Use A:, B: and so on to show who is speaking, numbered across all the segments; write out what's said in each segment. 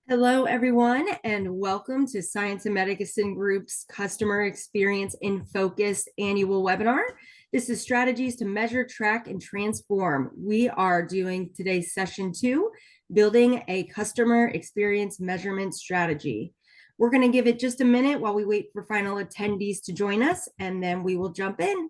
A: Hello, everyone, and welcome to Science and Medicine Group's Customer Experience in Focus annual webinar. This is strategies to measure, track, and transform. We are doing today's session 2, building a customer experience measurement strategy. We're going to give it just a minute while we wait for final attendees to join us, and then we will jump in.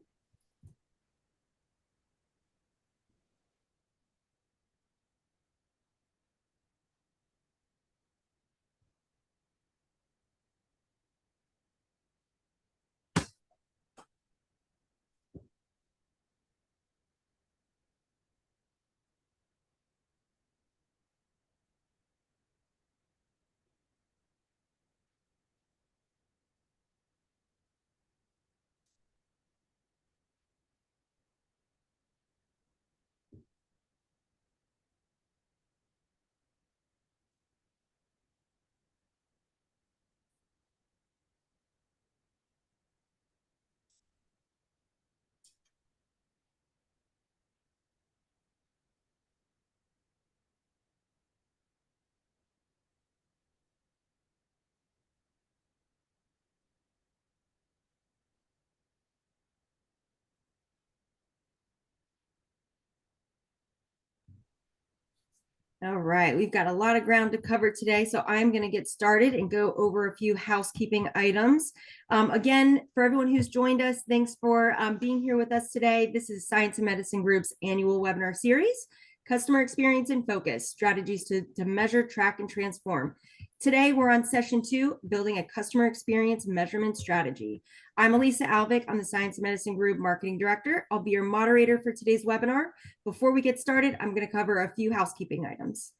A: All right, we've got a lot of ground to cover today, so I'm going to get started and go over a few housekeeping items. Again, for everyone who's joined us, thanks for being here with us today. This is Science and Medicine Group's annual webinar series, Customer Experience in Focus, Strategies to Measure, Track, and Transform. Today, we're on session 2, Building a Customer Experience Measurement Strategy. I'm Elisa Alvick. I'm the Science and Medicine Group Marketing Director. I'll be your moderator for today's webinar. Before we get started, I'm going to cover a few housekeeping items.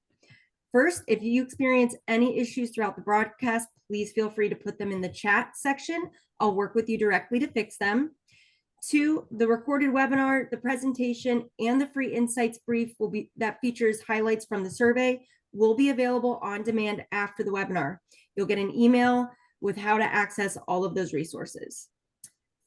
A: First, if you experience any issues throughout the broadcast, please feel free to put them in the chat section. I'll work with you directly to fix them. 2, the recorded webinar, the presentation, and the free insights brief that features highlights from the survey will be available on demand after the webinar. You'll get an email with how to access all of those resources.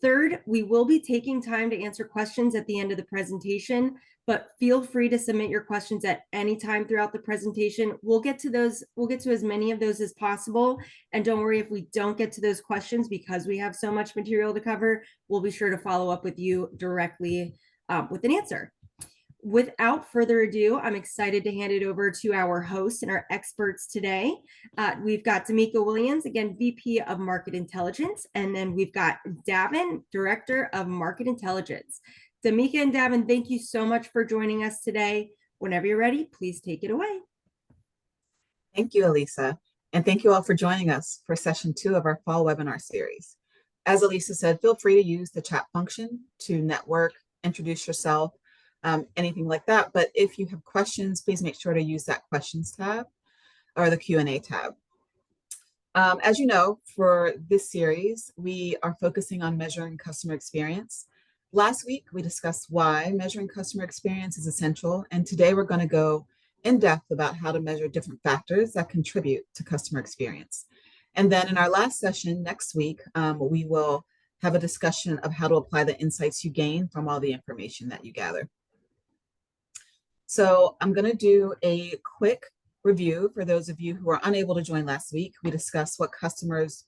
A: Third, we will be taking time to answer questions at the end of the presentation, but feel free to submit your questions at any time throughout the presentation. We'll get to as many of those as possible. And don't worry if we don't get to those questions, because we have so much material to cover, we'll be sure to follow up with you directly with an answer. Without further ado, I'm excited to hand it over to our hosts and our experts today. We've got D'Amica Williams, again, VP of Market Intelligence, and then we've got Davin, Director of Market Intelligence. D'Amica and Davin, thank you so much for joining us today. Whenever you're ready, please take it away.
B: Thank you, Elisa, and thank you all for joining us for session 2 of our fall webinar series. As Elisa said, feel free to use the chat function to network, introduce yourself, anything like that. But if you have questions, please make sure to use that questions tab or the Q&A tab. As you know, for this series, we are focusing on measuring customer experience. Last week, we discussed why measuring customer experience is essential, and today we're going to go in depth about how to measure different factors that contribute to customer experience. And then in our last session next week, we will have a discussion of how to apply the insights you gain from all the information that you gather. So I'm going to do a quick review for those of you who are unable to join last week. We discussed what customers,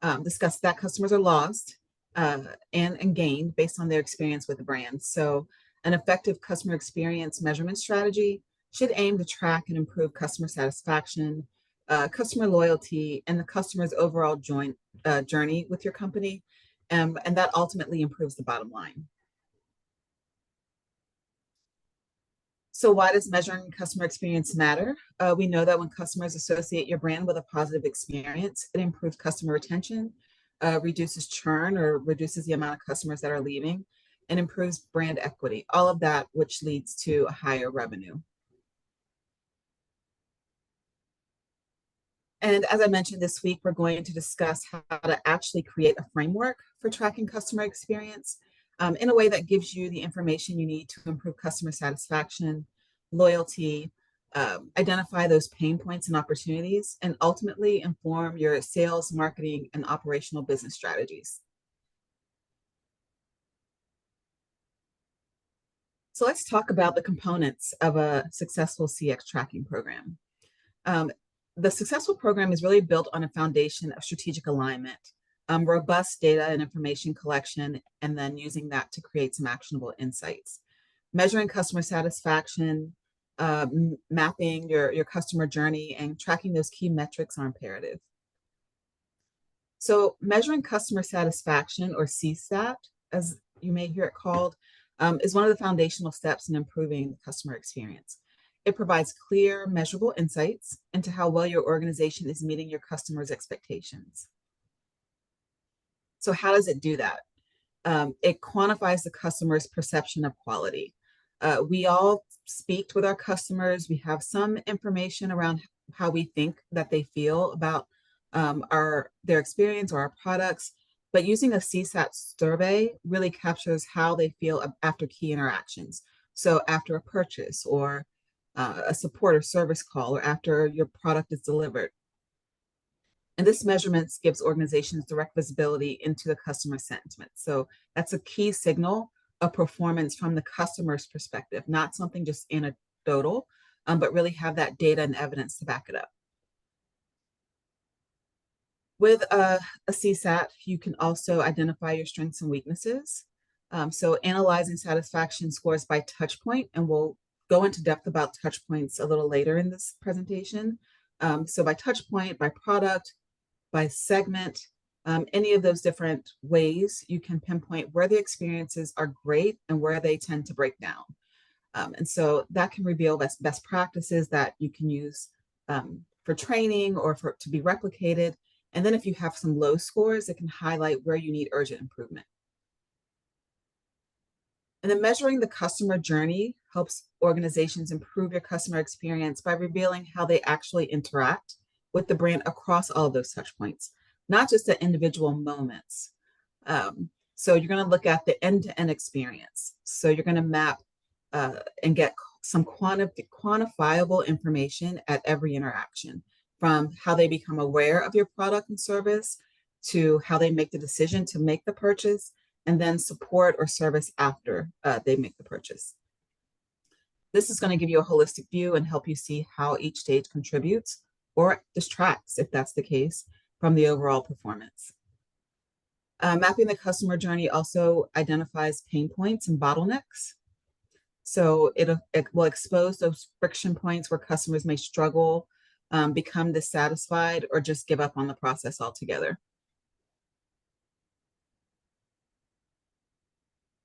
B: that customers are lost and gained based on their experience with the brand. So an effective customer experience measurement strategy should aim to track and improve customer satisfaction, customer loyalty, and the customer's overall journey with your company. And that ultimately improves the bottom line. So why does measuring customer experience matter? We know that when customers associate your brand with a positive experience, it improves customer retention, reduces churn or reduces the amount of customers that are leaving, and improves brand equity, all of that which leads to a higher revenue. And as I mentioned this week, we're going to discuss how to actually create a framework for tracking customer experience in a way that gives you the information you need to improve customer satisfaction, loyalty, identify those pain points and opportunities, and ultimately inform your sales, marketing, and operational business strategies. So let's talk about the components of a successful CX tracking program. the successful program is really built on a foundation of strategic alignment, robust data and information collection, and then using that to create some actionable insights. Measuring customer satisfaction, mapping your customer journey, and tracking those key metrics are imperative. So measuring customer satisfaction, or CSAT, as you may hear it called, is one of the foundational steps in improving the customer experience. It provides clear, measurable insights into how well your organization is meeting your customers' expectations. So how does it do that? It quantifies the customer's perception of quality. We all speak with our customers. We have some information around how we think that they feel about their experience or our products, but using a CSAT survey really captures how they feel after key interactions. So after a purchase, or a support or service call, or after your product is delivered. And this measurement gives organizations direct visibility into the customer sentiment. So that's a key signal of performance from the customer's perspective, not something just anecdotal, but really have that data and evidence to back it up. With a CSAT, you can also identify your strengths and weaknesses. So analyzing satisfaction scores by touch point, and we'll go into depth about touch points a little later in this presentation. So by touch point, by product, by segment, any of those different ways you can pinpoint where the experiences are great and where they tend to break down. And so that can reveal best practices that you can use for training or to be replicated. And then if you have some low scores, it can highlight where you need urgent improvement. And then measuring the customer journey helps organizations improve your customer experience by revealing how they actually interact with the brand across all of those touch points, not just at individual moments. So you're going to look at the end-to-end experience. So you're going to map and get some quantifiable information at every interaction, from how they become aware of your product and service, to how they make the decision to make the purchase, and then support or service after they make the purchase. This is going to give you a holistic view and help you see how each stage contributes or distracts, if that's the case, from the overall performance. Mapping the customer journey also identifies pain points and bottlenecks. So it will expose those friction points where customers may struggle, become dissatisfied, or just give up on the process altogether.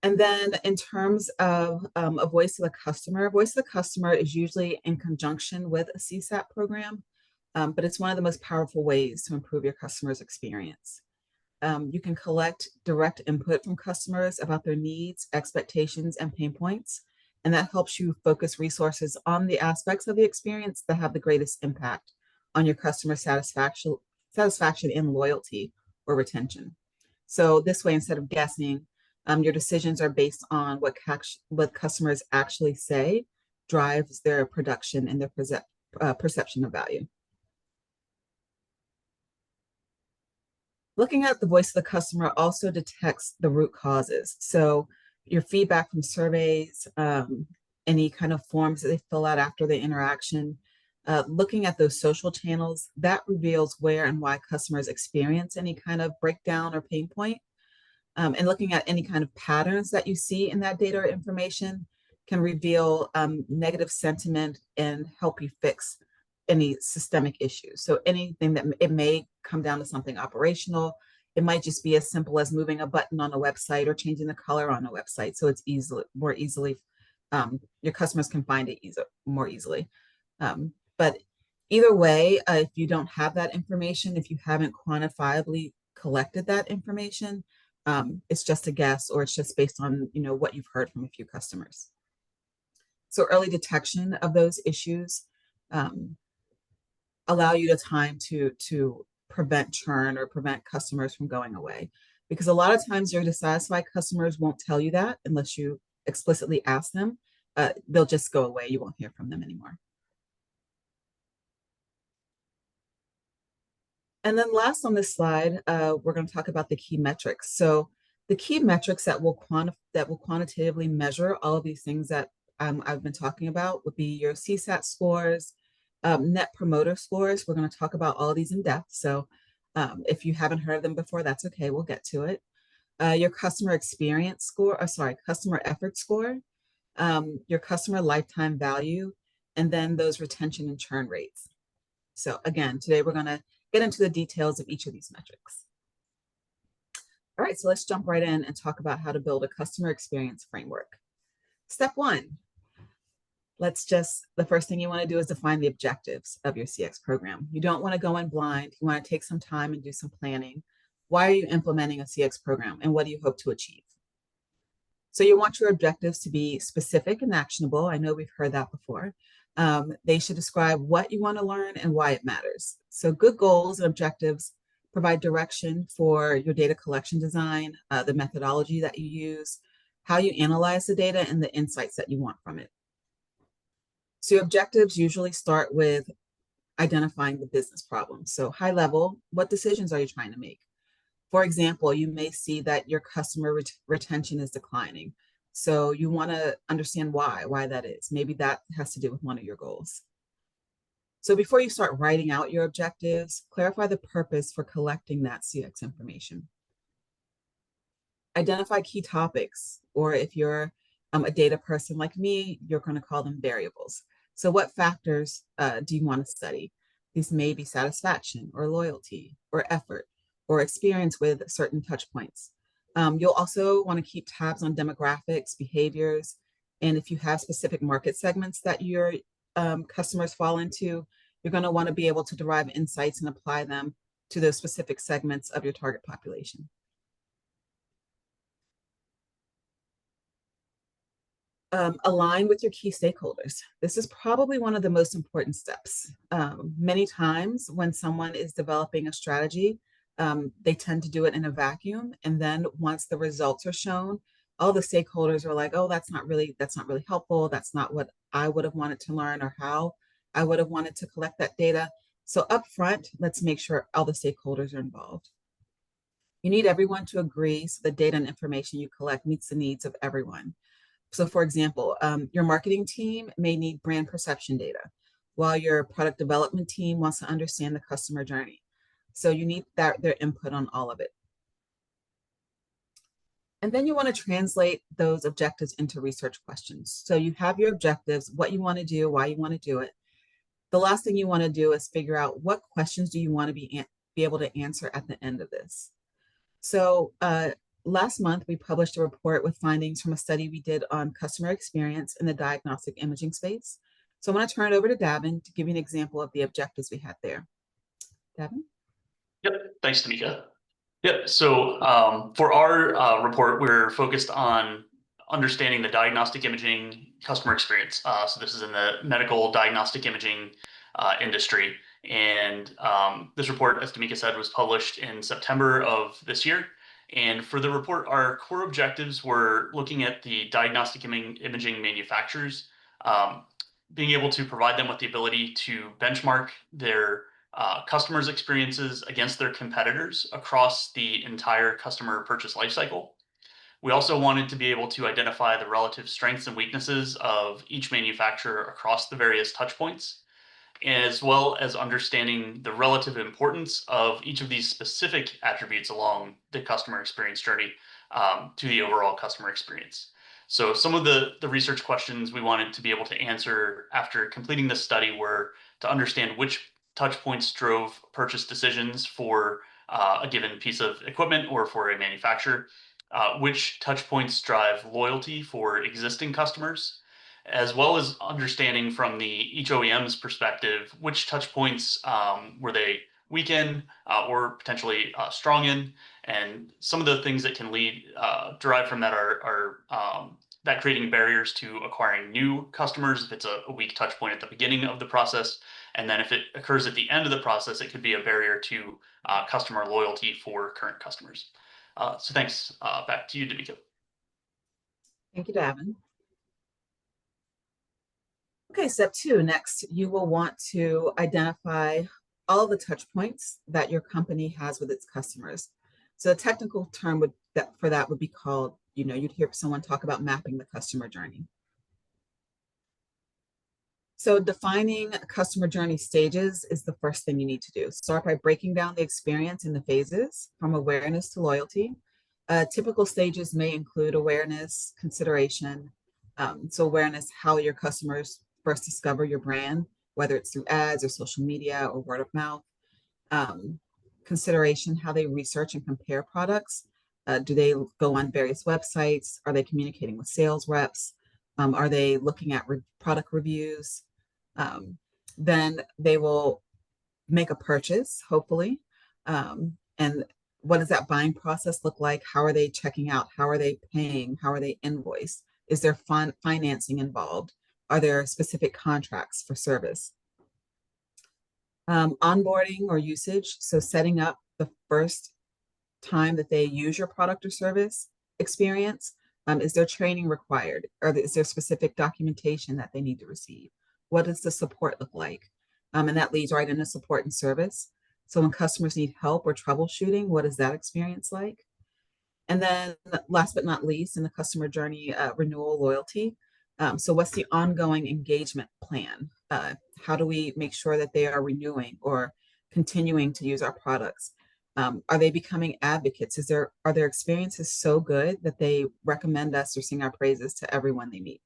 B: And then in terms of a voice of the customer is usually in conjunction with a CSAT program, but it's one of the most powerful ways to improve your customer's experience. You can collect direct input from customers about their needs, expectations, and pain points, and that helps you focus resources on the aspects of the experience that have the greatest impact on your customer satisfaction and loyalty or retention. So this way, instead of guessing, your decisions are based on what customers actually say drives their production and their perception of value. Looking at the voice of the customer also detects the root causes. So your feedback from surveys, any kind of forms that they fill out after the interaction, looking at those social channels, that reveals where and why customers experience any kind of breakdown or pain point. And looking at any kind of patterns that you see in that data or information can reveal negative sentiment and help you fix any systemic issues. So anything that it may come down to something operational, it might just be as simple as moving a button on a website or changing the color on a website. So it's more easily, your customers can find it more easily. But either way, if you don't have that information, if you haven't quantifiably collected that information, it's just a guess, or it's just based on what you've heard from a few customers. So early detection of those issues allow you the time to prevent churn or prevent customers from going away, because a lot of times your dissatisfied customers won't tell you that unless you explicitly ask them. They'll just go away. You won't hear from them anymore. And then last on this slide, we're going to talk about the key metrics. So the key metrics that will quantitatively measure all of these things that I've been talking about would be your CSAT scores, Net promoter scores, we're going to talk about all of these in depth. So if you haven't heard of them before, that's okay. We'll get to it. Your customer experience score, customer effort score, your customer lifetime value, and then those retention and churn rates. So again, today we're going to get into the details of each of these metrics. All right, so let's jump right in and talk about how to build a customer experience framework. Step one, the first thing you want to do is define the objectives of your CX program. You don't want to go in blind. You want to take some time and do some planning. Why are you implementing a CX program, and what do you hope to achieve? So you want your objectives to be specific and actionable. I know we've heard that before. They should describe what you want to learn and why it matters. So good goals and objectives provide direction for your data collection design, the methodology that you use, how you analyze the data, and the insights that you want from it. So your objectives usually start with identifying the business problem. So high level, what decisions are you trying to make? For example, you may see that your customer retention is declining. So you want to understand why that is. Maybe that has to do with one of your goals. So before you start writing out your objectives, clarify the purpose for collecting that CX information. Identify key topics, or if you're a data person like me, you're going to call them variables. So what factors do you want to study? These may be satisfaction or loyalty or effort or experience with certain touch points. You'll also want to keep tabs on demographics, behaviors, and if you have specific market segments that your customers fall into, you're going to want to be able to derive insights and apply them to those specific segments of your target population. Align with your key stakeholders. This is probably one of the most important steps. Many times when someone is developing a strategy, they tend to do it in a vacuum. And then once the results are shown, all the stakeholders are like, oh, that's not really helpful. That's not what I would have wanted to learn or how I would have wanted to collect that data. So up front, let's make sure all the stakeholders are involved. You need everyone to agree so the data and information you collect meets the needs of everyone. So for example, your marketing team may need brand perception data, while your product development team wants to understand the customer journey. So you need their input on all of it. And then you want to translate those objectives into research questions. So you have your objectives, what you want to do, why you want to do it. The last thing you want to do is figure out what questions do you want to be able to answer at the end of this. So last month, we published a report with findings from a study we did on customer experience in the diagnostic imaging space. So I want to turn it over to Davin to give you an example of the objectives we had there. Davin?
C: Yep, thanks, Tamika. Yep, so for our report, we're focused on understanding the diagnostic imaging customer experience. So this is in the medical diagnostic imaging industry. And this report, as Tamika said, was published in September of this year. And for the report, our core objectives were looking at the diagnostic imaging manufacturers, being able to provide them with the ability to benchmark their customers' experiences against their competitors across the entire customer purchase lifecycle. We also wanted to be able to identify the relative strengths and weaknesses of each manufacturer across the various touch points, as well as understanding the relative importance of each of these specific attributes along the customer experience journey to the overall customer experience. So some of the research questions we wanted to be able to answer after completing this study were to understand which touch points drove purchase decisions for a given piece of equipment or for a manufacturer, which touch points drive loyalty for existing customers, as well as understanding from each OEM's perspective, which touch points were they weak in or potentially strong in. And some of the things that can derive from that are that creating barriers to acquiring new customers if it's a weak touch point at the beginning of the process. And then if it occurs at the end of the process, it could be a barrier to customer loyalty for current customers. So thanks. Back to you, Damika.
B: Thank you, Davin. Okay, step two. Next, you will want to identify all the touch points that your company has with its customers. So a technical term for that would be called, you'd hear someone talk about mapping the customer journey. So defining customer journey stages is the first thing you need to do. Start by breaking down the experience in the phases from awareness to loyalty. Typical stages may include awareness, consideration. So awareness, how your customers first discover your brand, whether it's through ads or social media or word of mouth. Consideration, how they research and compare products. Do they go on various websites? Are they communicating with sales reps? Are they looking at product reviews? Then they will make a purchase, hopefully. And what does that buying process look like? How are they checking out? How are they paying? How are they invoiced? Is there financing involved? Are there specific contracts for service? Onboarding or usage. So setting up the first time that they use your product or service experience. Is there training required? Or is there specific documentation that they need to receive? What does the support look like? And that leads right into support and service. So when customers need help or troubleshooting, what is that experience like? And then last but not least, in the customer journey, renewal loyalty. So what's the ongoing engagement plan? How do we make sure that they are renewing or continuing to use our products? Are they becoming advocates? Are their experiences so good that they recommend us or sing our praises to everyone they meet?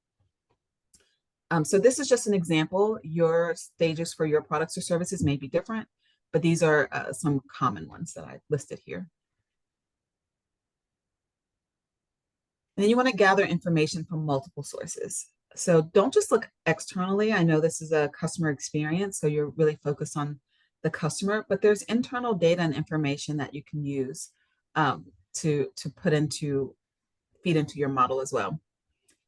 B: So this is just an example. Your stages for your products or services may be different, but these are some common ones that I listed here. And then you want to gather information from multiple sources. So don't just look externally. I know this is a customer experience, so you're really focused on the customer, but there's internal data and information that you can use to feed into your model as well.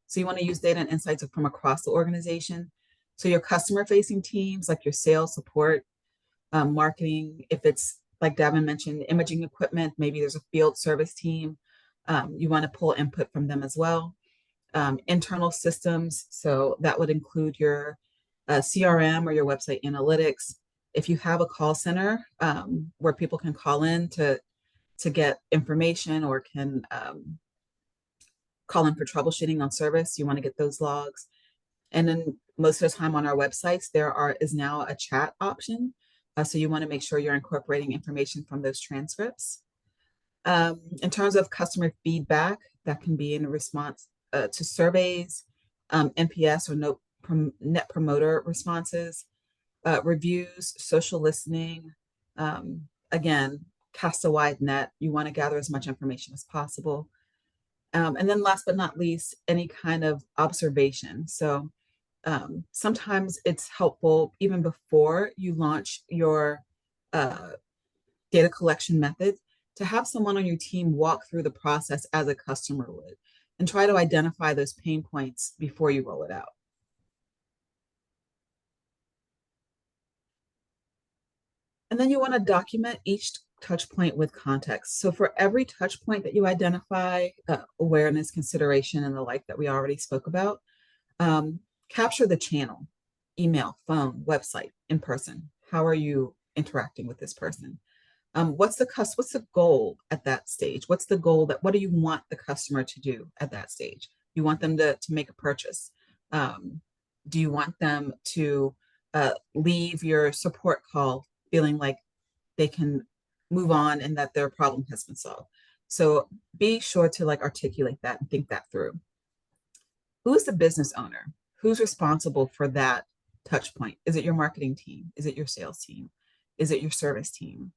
B: So you want to use data and insights from across the organization. So your customer-facing teams, like your sales, support, marketing, if it's like Davin mentioned, imaging equipment, maybe there's a field service team. You want to pull input from them as well. Internal systems, so that would include your CRM or your website analytics. If you have a call center where people can call in to get information or can call in for troubleshooting on service, you want to get those logs. And then most of the time on our websites, is now a chat option. So you want to make sure you're incorporating information from those transcripts. In terms of customer feedback, that can be in response to surveys, NPS or net promoter responses, reviews, social listening. Again, cast a wide net. You want to gather as much information as possible. And then last but not least, any kind of observation. So sometimes it's helpful even before you launch your data collection method to have someone on your team walk through the process as a customer would and try to identify those pain points before you roll it out. And then you want to document each touch point with context. So for every touch point that you identify, awareness, consideration, and the like that we already spoke about, capture the channel, email, phone, website, in person. How are you interacting with this person? What's the goal at that stage? What do you want the customer to do at that stage? You want them to make a purchase? Do you want them to leave your support call feeling like they can move on and that their problem has been solved? So be sure to articulate that and think that through. Who is the business owner? Who's responsible for that touch point? Is it your marketing team? Is it your sales team? Is it your service team?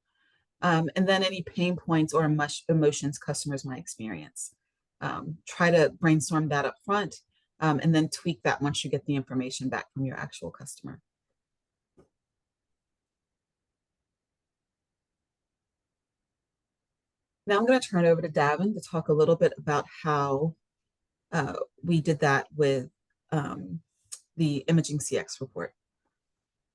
B: And then any pain points or emotions customers might experience. Try to brainstorm that up front and then tweak that once you get the information back from your actual customer. Now I'm going to turn it over to Davin to talk a little bit about how we did that with the Imaging CX report.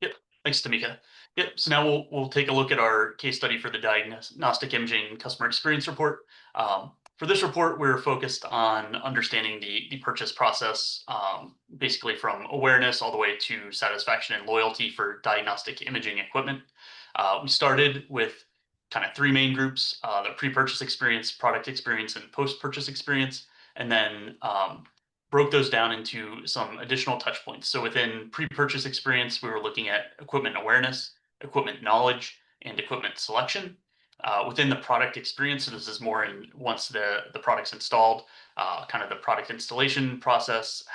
C: Yep, thanks, Tamika. Yep, so now we'll take a look at our case study for the diagnostic imaging customer experience report. For this report, we're focused on understanding the purchase process, basically from awareness all the way to satisfaction and loyalty for diagnostic imaging equipment. We started with kind of three main groups: the pre-purchase experience, product experience, and post-purchase experience, and then broke those down into some additional touch points. So within pre-purchase experience, we were looking at equipment awareness, equipment knowledge, and equipment selection. Within the product experience, so this is more in once the product's installed, kind of the product installation process,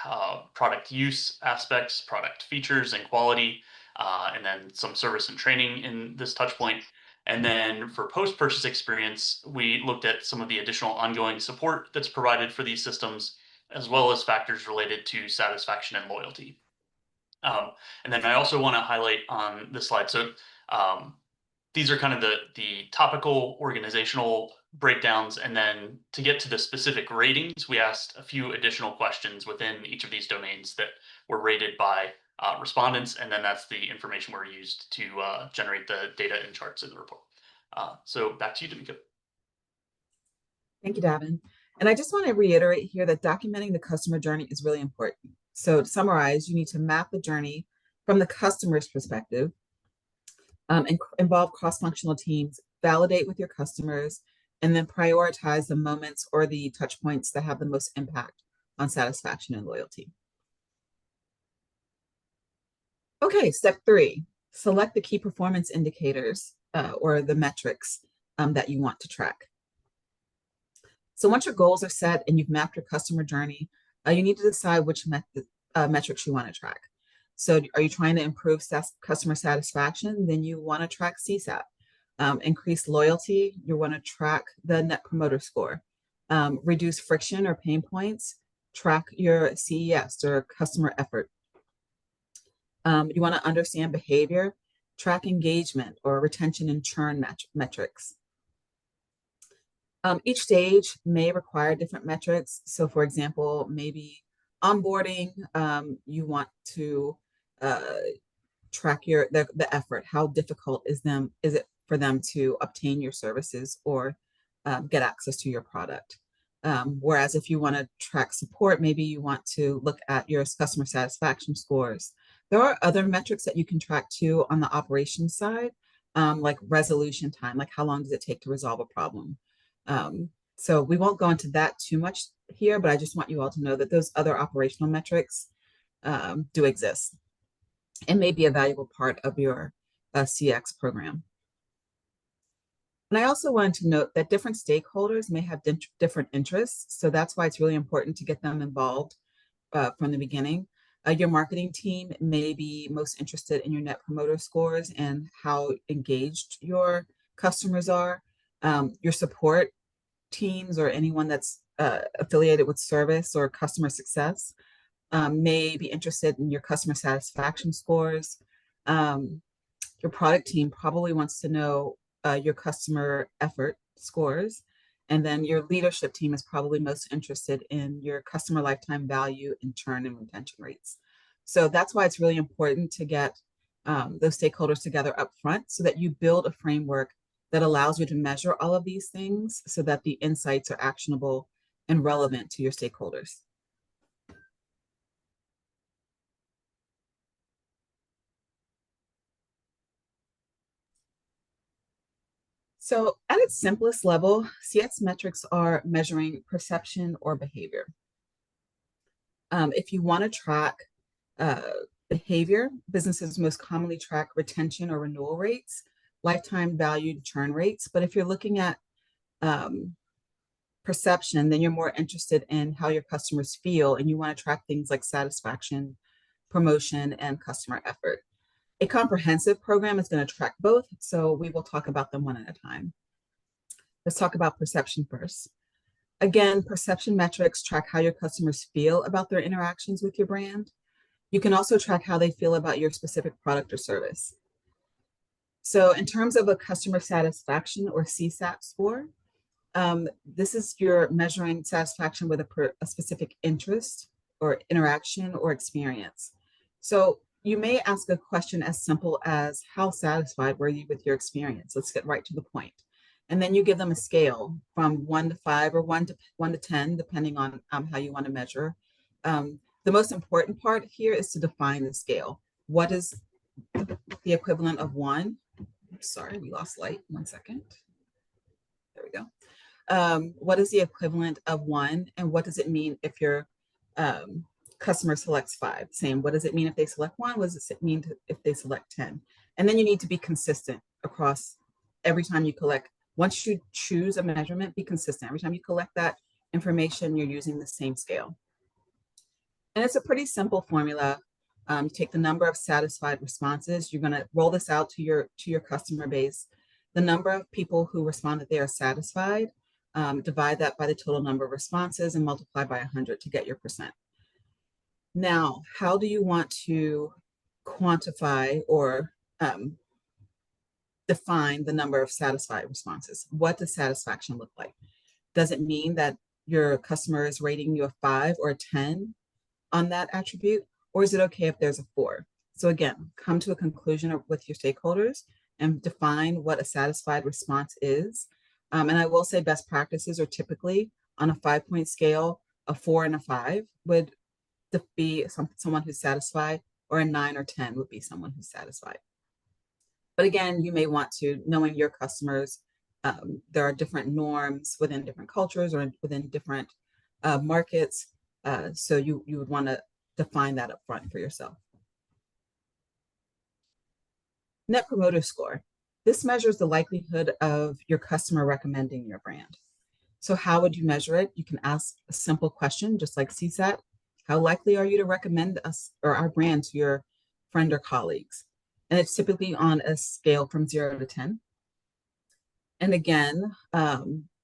C: product use aspects, product features and quality, and then some service and training in this touch point. And then for post-purchase experience, we looked at some of the additional ongoing support that's provided for these systems, as well as factors related to satisfaction and loyalty. And then I also want to highlight on this slide. So these are kind of the topical organizational breakdowns. And then to get to the specific ratings, we asked a few additional questions within each of these domains that were rated by respondents. And then that's the information we're used to generate the data and charts in the report. So back to you, D'Amico.
B: Thank you, Davin. And I just want to reiterate here that documenting the customer journey is really important. So to summarize, you need to map the journey from the customer's perspective, involve cross-functional teams, validate with your customers, and then prioritize the moments or the touch points that have the most impact on satisfaction and loyalty. Okay, step 3, select the key performance indicators or the metrics that you want to track. So once your goals are set and you've mapped your customer journey, you need to decide which metrics you want to track. So are you trying to improve customer satisfaction? Then you want to track CSAT. Increase loyalty, you want to track the Net Promoter Score. Reduce friction or pain points, track your CES or customer effort. You want to understand behavior, track engagement or retention and churn metrics. Each stage may require different metrics. So for example, maybe onboarding, you want to track the effort. How difficult is it for them to obtain your services or get access to your product? Whereas if you want to track support, maybe you want to look at your customer satisfaction scores. There are other metrics that you can track too on the operations side, like resolution time, like how long does it take to resolve a problem? So we won't go into that too much here, but I just want you all to know that those other operational metrics do exist and may be a valuable part of your CX program. And I also wanted to note that different stakeholders may have different interests. So that's why it's really important to get them involved from the beginning. Your marketing team may be most interested in your Net Promoter Scores and how engaged your customers are. Your support teams or anyone that's affiliated with service or customer success may be interested in your customer satisfaction scores. Your product team probably wants to know your customer effort scores. And then your leadership team is probably most interested in your customer lifetime value and churn and retention rates. So that's why it's really important to get those stakeholders together up front so that you build a framework that allows you to measure all of these things so that the insights are actionable and relevant to your stakeholders. So at its simplest level, CX metrics are measuring perception or behavior. If you want to track behavior, businesses most commonly track retention or renewal rates, lifetime value churn rates. But if you're looking at perception, then you're more interested in how your customers feel, and you want to track things like satisfaction, promotion, and customer effort. A comprehensive program is going to track both, so we will talk about them one at a time. Let's talk about perception first. Again, perception metrics track how your customers feel about their interactions with your brand. You can also track how they feel about your specific product or service. So in terms of a customer satisfaction or CSAT score, this is your measuring satisfaction with a specific interest or interaction or experience. So you may ask a question as simple as, how satisfied were you with your experience? Let's get right to the point. And then you give them a scale from 1 to 5 or 1 to 10, depending on how you want to measure. The most important part here is to define the scale. What is the equivalent of 1? Sorry, we lost light. 1 second. There we go. What is the equivalent of 1, and what does it mean if your customer selects 5, saying, what does it mean if they select 1? What does it mean if they select 10? And then you need to be consistent across every time you collect. Once you choose a measurement, be consistent. Every time you collect that information, you're using the same scale. And it's a pretty simple formula. You take the number of satisfied responses. You're going to roll this out to your customer base. The number of people who respond that they are satisfied, divide that by the total number of responses and multiply by 100 to get your percent. Now, how do you want to quantify or define the number of satisfied responses? What does satisfaction look like? Does it mean that your customer is rating you a 5 or a 10 on that attribute? Or is it okay if there's a 4? So again, come to a conclusion with your stakeholders and define what a satisfied response is. And I will say best practices are typically on a 5-point scale, a 4 and a 5 would be someone who's satisfied, or a 9 or 10 would be someone who's satisfied. But again, you may want to, knowing your customers, there are different norms within different cultures or within different markets. So you would want to define that up front for yourself. Net Promoter Score. This measures the likelihood of your customer recommending your brand. So how would you measure it? You can ask a simple question, just like CSAT. How likely are you to recommend us or our brand to your friend or colleagues? And it's typically on a scale from 0 to 10. And again,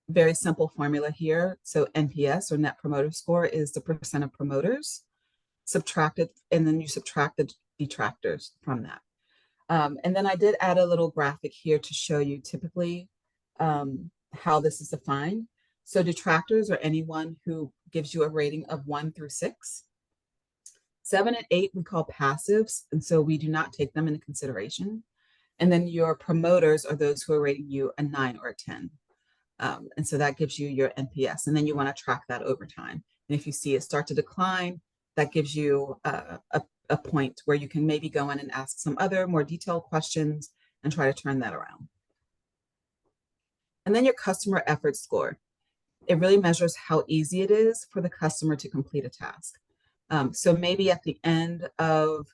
B: very simple formula here. So NPS, or Net Promoter Score, is the percent of promoters subtracted, and then you subtract the detractors from that. And then I did add a little graphic here to show you typically how this is defined. So detractors are anyone who gives you a rating of 1 through 6. 7 and 8 we call passives, and so we do not take them into consideration. And then your promoters are those who are rating you a 9 or a 10. And so that gives you your NPS, and then you want to track that over time. And if you see it start to decline, that gives you a point where you can maybe go in and ask some other more detailed questions and try to turn that around. And then your customer effort score. It really measures how easy it is for the customer to complete a task. So maybe at the end of,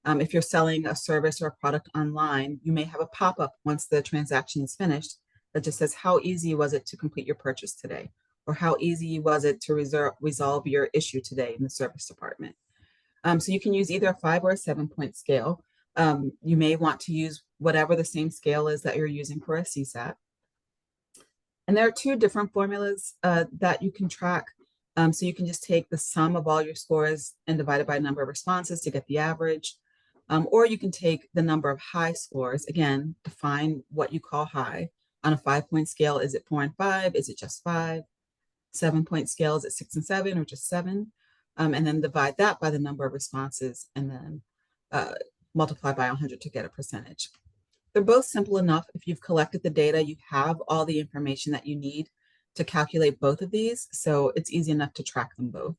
B: if you're selling a service or a product online, you may have a pop-up once the transaction is finished that just says, how easy was it to complete your purchase today? Or how easy was it to resolve your issue today in the service department? So you can use either a 5 or a 7-point scale. You may want to use whatever the same scale is that you're using for a CSAT. And there are 2 different formulas that you can track. So you can just take the sum of all your scores and divide it by number of responses to get the average. Or you can take the number of high scores. Again, define what you call high. On a 5-point scale, is it 4 and 5? Is it just 5? 7-point scale, is it 6 and 7 or just 7? And then divide that by the number of responses and then multiply by 100 to get a percentage. They're both simple enough. If you've collected the data, you have all the information that you need to calculate both of these. So it's easy enough to track them both.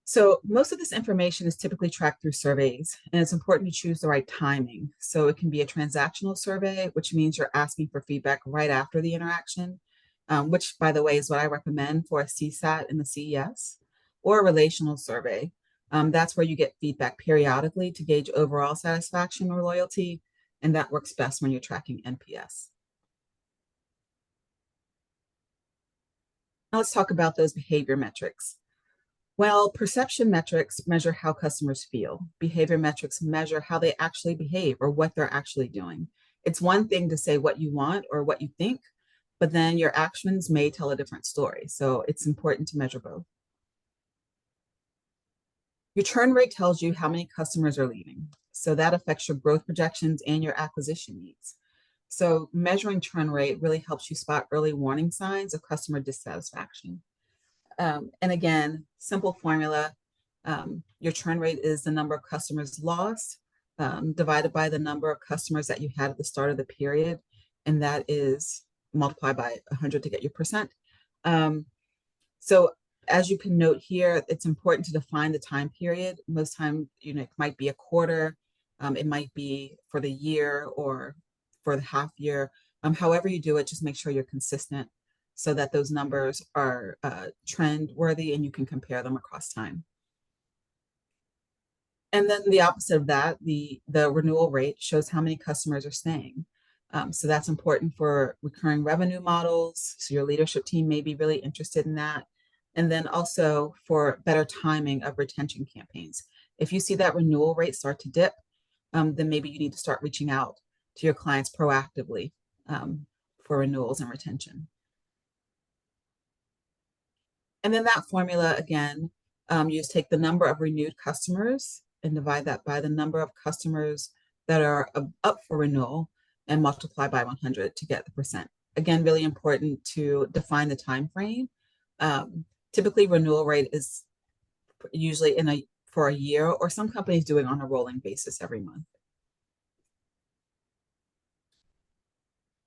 B: So most of this information is typically tracked through surveys, and it's important to choose the right timing. So it can be a transactional survey, which means you're asking for feedback right after the interaction, which, by the way, is what I recommend for a CSAT and the CES, or a relational survey. That's where you get feedback periodically to gauge overall satisfaction or loyalty, and that works best when you're tracking NPS. Now let's talk about those behavior metrics. Well, perception metrics measure how customers feel. Behavior metrics measure how they actually behave or what they're actually doing. It's one thing to say what you want or what you think, but then your actions may tell a different story. So it's important to measure both. Your churn rate tells you how many customers are leaving. So that affects your growth projections and your acquisition needs. So measuring churn rate really helps you spot early warning signs of customer dissatisfaction. And again, simple formula, your churn rate is the number of customers lost divided by the number of customers that you had at the start of the period. And that is multiplied by 100 to get your percent. So as you can note here, it's important to define the time period. Most time, it might be a quarter, it might be for the year or for the half year. However you do it, just make sure you're consistent so that those numbers are trend worthy and you can compare them across time. And then the opposite of that, the renewal rate shows how many customers are staying. So that's important for recurring revenue models. So your leadership team may be really interested in that. And then also for better timing of retention campaigns. If you see that renewal rate start to dip, then maybe you need to start reaching out to your clients proactively for renewals and retention. And then that formula, again, you just take the number of renewed customers and divide that by the number of customers that are up for renewal and multiply by 100 to get the percent. Again, really important to define the time frame. Typically, renewal rate is usually for a year, or some companies do it on a rolling basis every month.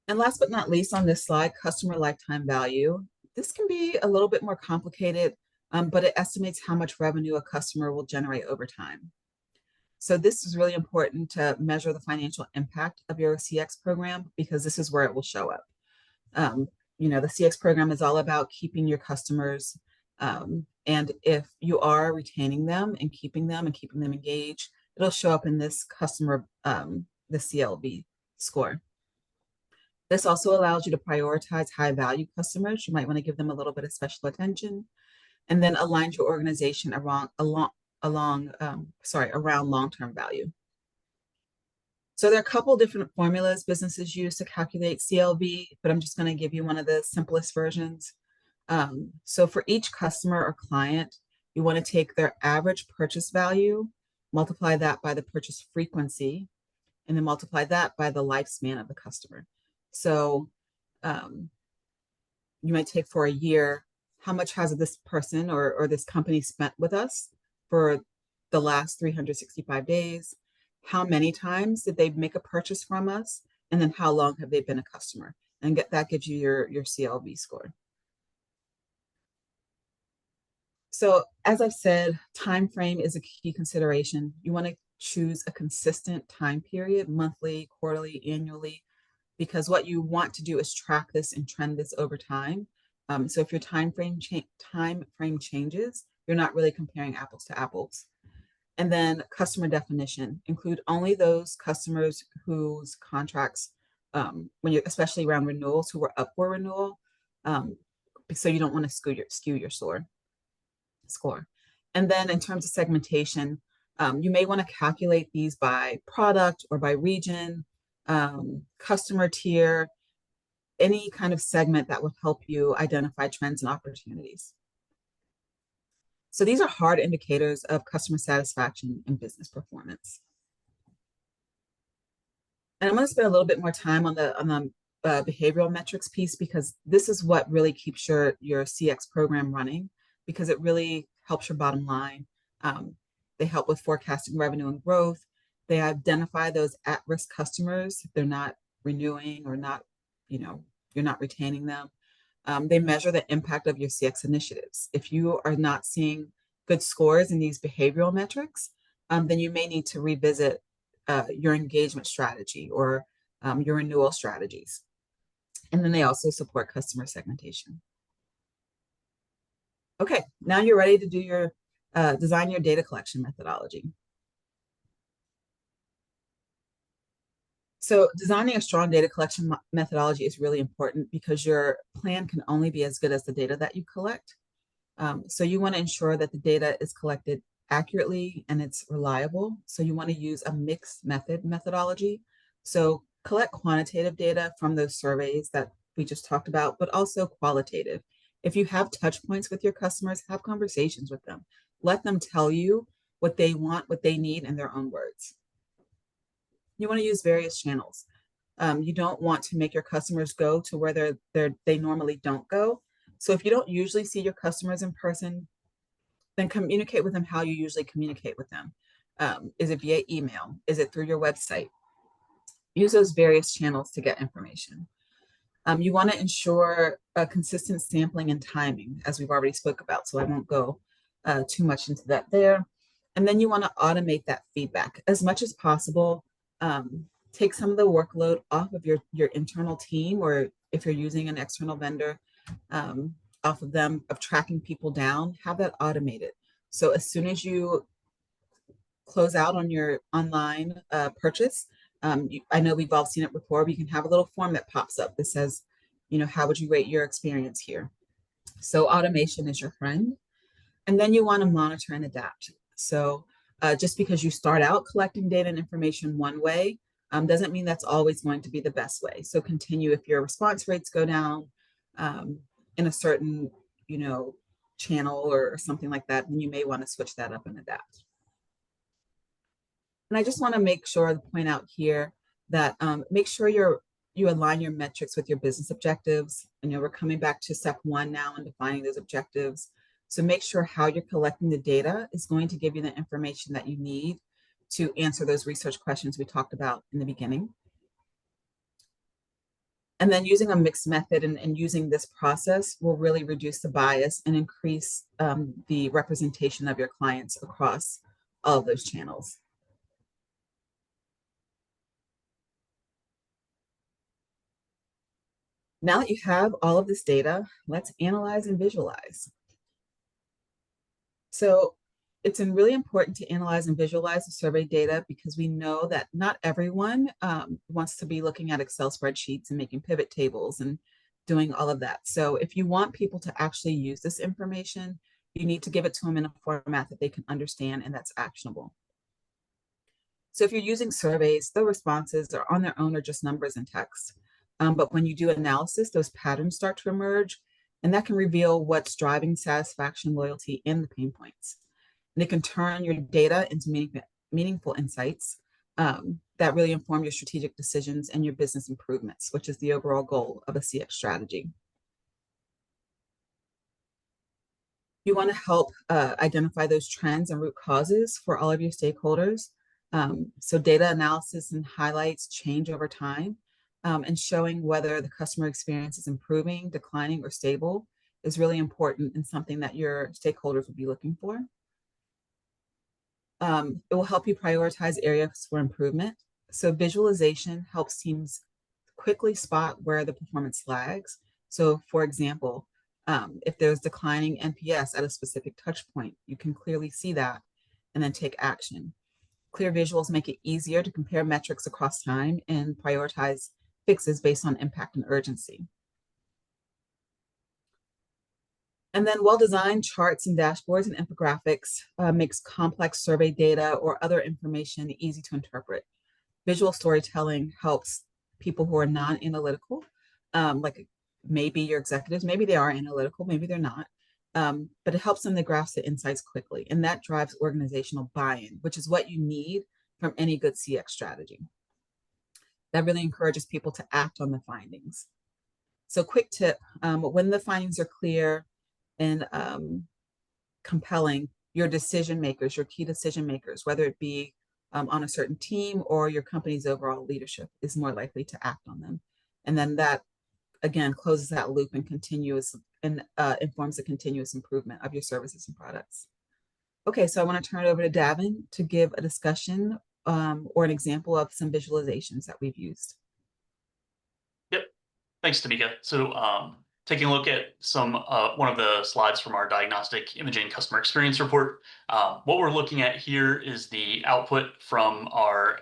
B: And last but not least on this slide, customer lifetime value. This can be a little bit more complicated, but it estimates how much revenue a customer will generate over time. So this is really important to measure the financial impact of your CX program, because this is where it will show up. The CX program is all about keeping your customers. And if you are retaining them and keeping them engaged, it'll show up in this customer, the CLV score. This also allows you to prioritize high value customers. You might want to give them a little bit of special attention, and then align your organization around long-term value. So there are a couple different formulas businesses use to calculate CLV, but I'm just going to give you one of the simplest versions. So for each customer or client, you want to take their average purchase value, multiply that by the purchase frequency, and then multiply that by the lifespan of the customer. So you might take for a year, how much has this person or this company spent with us for the last 365 days? How many times did they make a purchase from us? And then how long have they been a customer? And that gives you your CLV score. So as I've said, time frame is a key consideration. You want to choose a consistent time period, monthly, quarterly, annually, because what you want to do is track this and trend this over time. So if your time frame changes, you're not really comparing apples to apples. And then customer definition, include only those customers whose contracts, especially around renewals, who were up for renewal. So you don't want to skew your score. And then in terms of segmentation, you may want to calculate these by product or by region, customer tier, any kind of segment that would help you identify trends and opportunities. So these are hard indicators of customer satisfaction and business performance. And I'm going to spend a little bit more time on the behavioral metrics piece, because this is what really keeps your CX program running, because it really helps your bottom line. They help with forecasting revenue and growth. They identify those at-risk customers if they're not renewing or not, you're not retaining them. They measure the impact of your CX initiatives. If you are not seeing good scores in these behavioral metrics, then you may need to revisit your engagement strategy or your renewal strategies. And then they also support customer segmentation. Okay, now you're ready to do your design your data collection methodology. So designing a strong data collection methodology is really important, because your plan can only be as good as the data that you collect. So you want to ensure that the data is collected accurately and it's reliable. So you want to use a mixed methodology. So collect quantitative data from those surveys that we just talked about, but also qualitative. If you have touch points with your customers, have conversations with them. Let them tell you what they want, what they need in their own words. You want to use various channels. You don't want to make your customers go to where they normally don't go. So if you don't usually see your customers in person, then communicate with them how you usually communicate with them. Is it via email? Is it through your website? Use those various channels to get information. You want to ensure a consistent sampling and timing, as we've already spoke about, so I won't go too much into that there. And then you want to automate that feedback as much as possible. Take some of the workload off of your internal team, or if you're using an external vendor, off of them of tracking people down, have that automated. So as soon as you close out on your online purchase, I know we've all seen it before, but you can have a little form that pops up that says, how would you rate your experience here? So automation is your friend. And then you want to monitor and adapt. So just because you start out collecting data and information one way doesn't mean that's always going to be the best way. So continue if your response rates go down in a certain, channel or something like that, then you may want to switch that up and adapt. And I just want to make sure to point out here that make sure you align your metrics with your business objectives. And we're coming back to step one now and defining those objectives. So make sure how you're collecting the data is going to give you the information that you need to answer those research questions we talked about in the beginning. And then using a mixed method and using this process will really reduce the bias and increase the representation of your clients across all of those channels. Now that you have all of this data, let's analyze and visualize. So it's really important to analyze and visualize the survey data because we know that not everyone wants to be looking at Excel spreadsheets and making pivot tables and doing all of that. So if you want people to actually use this information, you need to give it to them in a format that they can understand and that's actionable. So if you're using surveys, the responses are on their own or just numbers and text. But when you do analysis, those patterns start to emerge, and that can reveal what's driving satisfaction, loyalty, and the pain points. And it can turn your data into meaningful insights that really inform your strategic decisions and your business improvements, which is the overall goal of a CX strategy. You want to help identify those trends and root causes for all of your stakeholders. So data analysis and highlights change over time. And showing whether the customer experience is improving, declining, or stable is really important and something that your stakeholders will be looking for. It will help you prioritize areas for improvement. So visualization helps teams quickly spot where the performance lags. So for example, if there's declining NPS at a specific touch point, you can clearly see that and then take action. Clear visuals make it easier to compare metrics across time and prioritize fixes based on impact and urgency. And then well-designed charts and dashboards and infographics makes complex survey data or other information easy to interpret. Visual storytelling helps people who are non-analytical, like maybe your executives, maybe they are analytical, maybe they're not, but it helps them to grasp the insights quickly. And that drives organizational buy-in, which is what you need from any good CX strategy. That really encourages people to act on the findings. So quick tip, when the findings are clear and compelling, your decision makers, your key decision makers, whether it be on a certain team or your company's overall leadership is more likely to act on them. And then that, again, closes that loop and informs the continuous improvement of your services and products. Okay, so I want to turn it over to Davin to give a discussion or an example of some visualizations that we've used.
C: Yep. Thanks, Tamika. So taking a look at one of the slides from our diagnostic imaging customer experience report, what we're looking at here is the output from our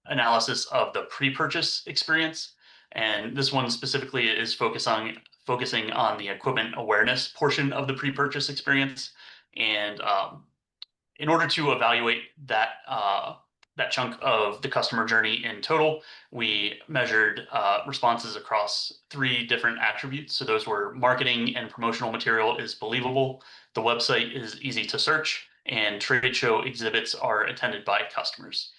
C: analysis of the pre-purchase experience. And this one specifically is focusing on the equipment awareness portion of the pre-purchase experience. And in order to evaluate that chunk of the customer journey in total, we measured responses across 3 different attributes. So those were marketing and promotional material is believable, the website is easy to search, and trade show exhibits are attended by customers.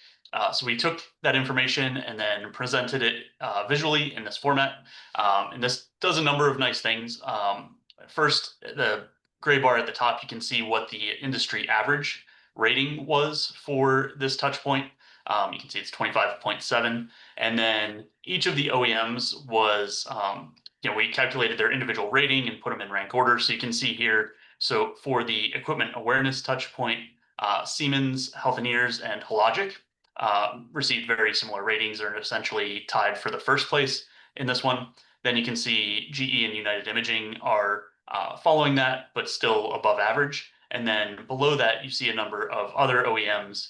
C: So we took that information and then presented it visually in this format. And this does a number of nice things. First, the gray bar at the top, you can see what the industry average rating was for this touch point. You can see it's 25.7. And then each of the OEMs was, we calculated their individual rating and put them in rank order. So you can see here, so for the equipment awareness touch point, Siemens, Healthineers, and Hologic received very similar ratings, or essentially tied for the first place in this one. Then you can see GE and United Imaging are following that, but still above average. And then below that, you see a number of other OEMs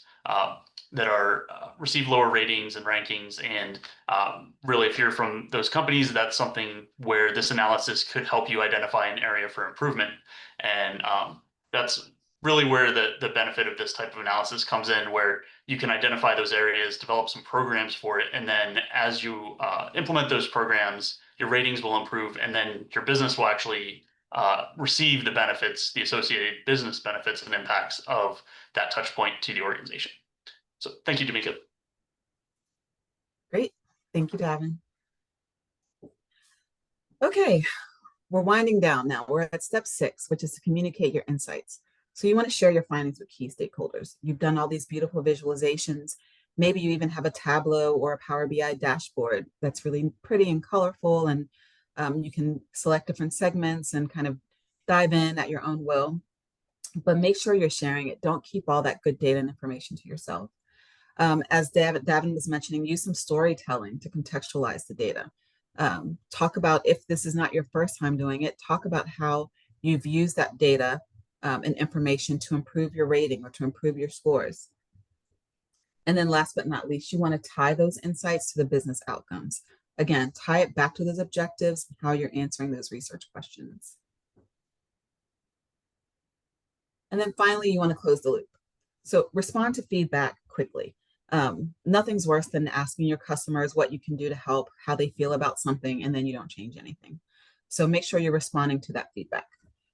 C: that are receive lower ratings and rankings. And really, if you're from those companies, that's something where this analysis could help you identify an area for improvement. And that's really where the benefit of this type of analysis comes in, where you can identify those areas, develop some programs for it, and then as you implement those programs, your ratings will improve, and then your business will actually receive the benefits, the associated business benefits and impacts of that touch point to the organization. So thank you, D'Amica.
B: Great. Thank you, Davin. Okay, we're winding down now. We're at step 6, which is to communicate your insights. So you want to share your findings with key stakeholders. You've done all these beautiful visualizations. Maybe you even have a Tableau or a Power BI dashboard that's really pretty and colorful, and you can select different segments and kind of dive in at your own will. But make sure you're sharing it. Don't keep all that good data and information to yourself. As Davin was mentioning, use some storytelling to contextualize the data. Talk about, if this is not your first time doing it, talk about how you've used that data and information to improve your rating or to improve your scores. And then last but not least, you want to tie those insights to the business outcomes. Again, tie it back to those objectives, how you're answering those research questions. And then finally, you want to close the loop. So respond to feedback quickly. Nothing's worse than asking your customers what you can do to help, how they feel about something, and then you don't change anything. So make sure you're responding to that feedback.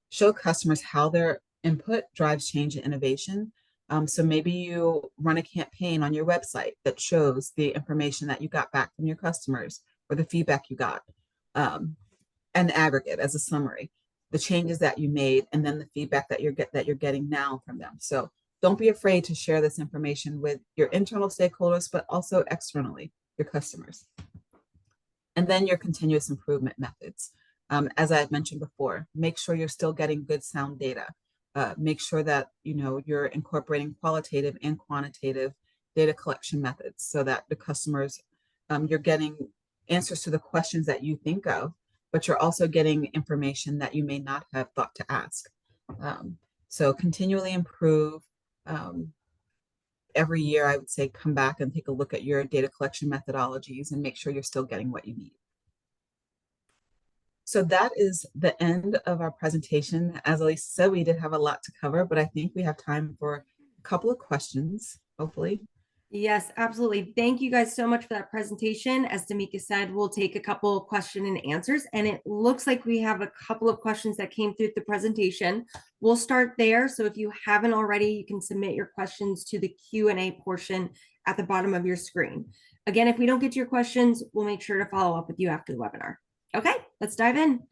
B: Show customers how their input drives change and innovation. So maybe you run a campaign on your website that shows the information that you got back from your customers or the feedback you got, and the aggregate as a summary, the changes that you made, and then the feedback that you're getting now from them. So don't be afraid to share this information with your internal stakeholders, but also externally, your customers. And then your continuous improvement methods. As I had mentioned before, make sure you're still getting good sound data. Make sure that you're incorporating qualitative and quantitative data collection methods so that the customers, you're getting answers to the questions that you think of, but you're also getting information that you may not have thought to ask. So continually improve. Every year, I would say, come back and take a look at your data collection methodologies and make sure you're still getting what you need. So that is the end of our presentation. As Elisa said, we did have a lot to cover, but I think we have time for a couple of questions, hopefully.
A: Yes, absolutely. Thank you guys so much for that presentation. As D'Amica said, we'll take a couple of question and answers, and it looks like we have a couple of questions that came through the presentation. We'll start there. So if you haven't already, you can submit your questions to the Q&A portion at the bottom of your screen. Again, if we don't get to your questions, we'll make sure to follow up with you after the webinar. Okay, let's dive in.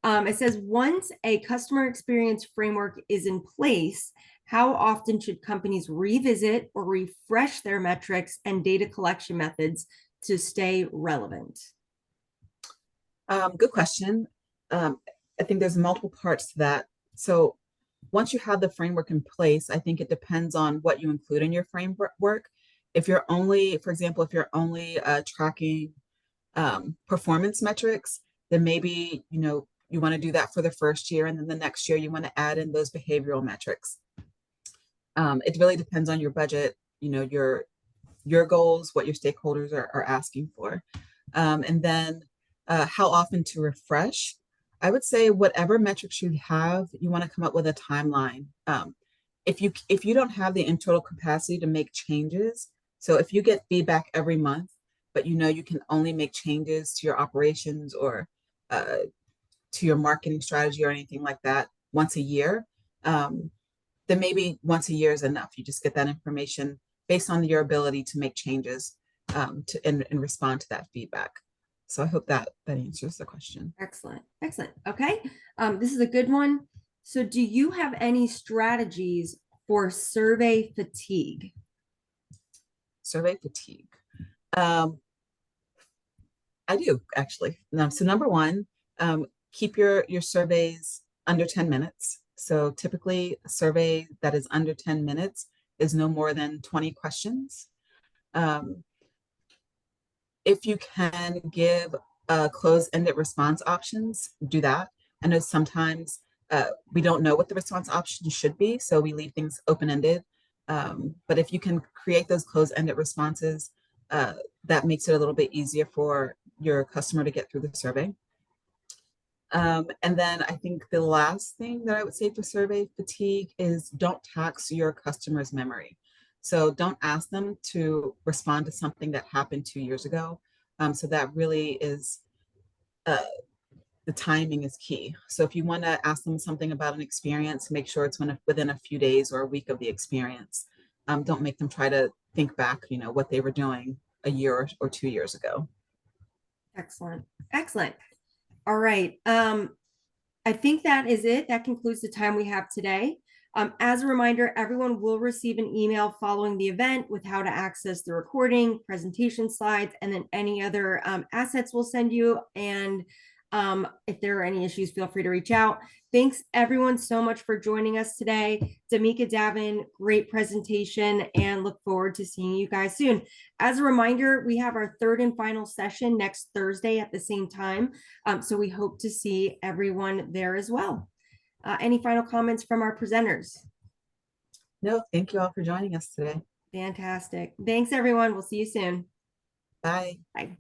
A: It says, once a customer experience framework is in place, how often should companies revisit or refresh their metrics and data collection methods to stay relevant?
B: Good question. I think there's multiple parts to that. So once you have the framework in place, I think it depends on what you include in your framework. If you're only, for example, if you're only tracking performance metrics, then maybe you want to do that for the first year, and then the next year you want to add in those behavioral metrics. It really depends on your budget, your goals, what your stakeholders are asking for. And then how often to refresh. I would say whatever metrics you have, you want to come up with a timeline. If you don't have the internal capacity to make changes, so if you get feedback every month, but you can only make changes to your operations or to your marketing strategy or anything like that once a year, then maybe once a year is enough. You just get that information based on your ability to make changes and respond to that feedback. So I hope that answers the question.
A: Excellent. Excellent. Okay. This is a good one. So do you have any strategies for survey fatigue?
B: Survey fatigue. I do, actually. So number one, keep your surveys under 10 minutes. So typically a survey that is under 10 minutes is no more than 20 questions. If you can give closed-ended response options, do that. I know sometimes we don't know what the response option should be, so we leave things open-ended. But if you can create those closed-ended responses, that makes it a little bit easier for your customer to get through the survey. And then I think the last thing that I would say for survey fatigue is don't tax your customer's memory. So don't ask them to respond to something that happened 2 years ago. So that really is, the timing is key. So if you want to ask them something about an experience, make sure it's within a few days or a week of the experience. Don't make them try to think back, what they were doing a year or 2 years ago.
A: Excellent. Excellent. All right. I think that is it. That concludes the time we have today. As a reminder, everyone will receive an email following the event with how to access the recording, presentation slides, and then any other assets we'll send you. And if there are any issues, feel free to reach out. Thanks everyone so much for joining us today. Damika Davin, great presentation, and look forward to seeing you guys soon. As a reminder, we have our third and final session next Thursday at the same time. So we hope to see everyone there as well. Any final comments from our presenters?
B: No, thank you all for joining us today.
A: Fantastic. Thanks everyone. We'll see you soon.
B: Bye.
A: Bye.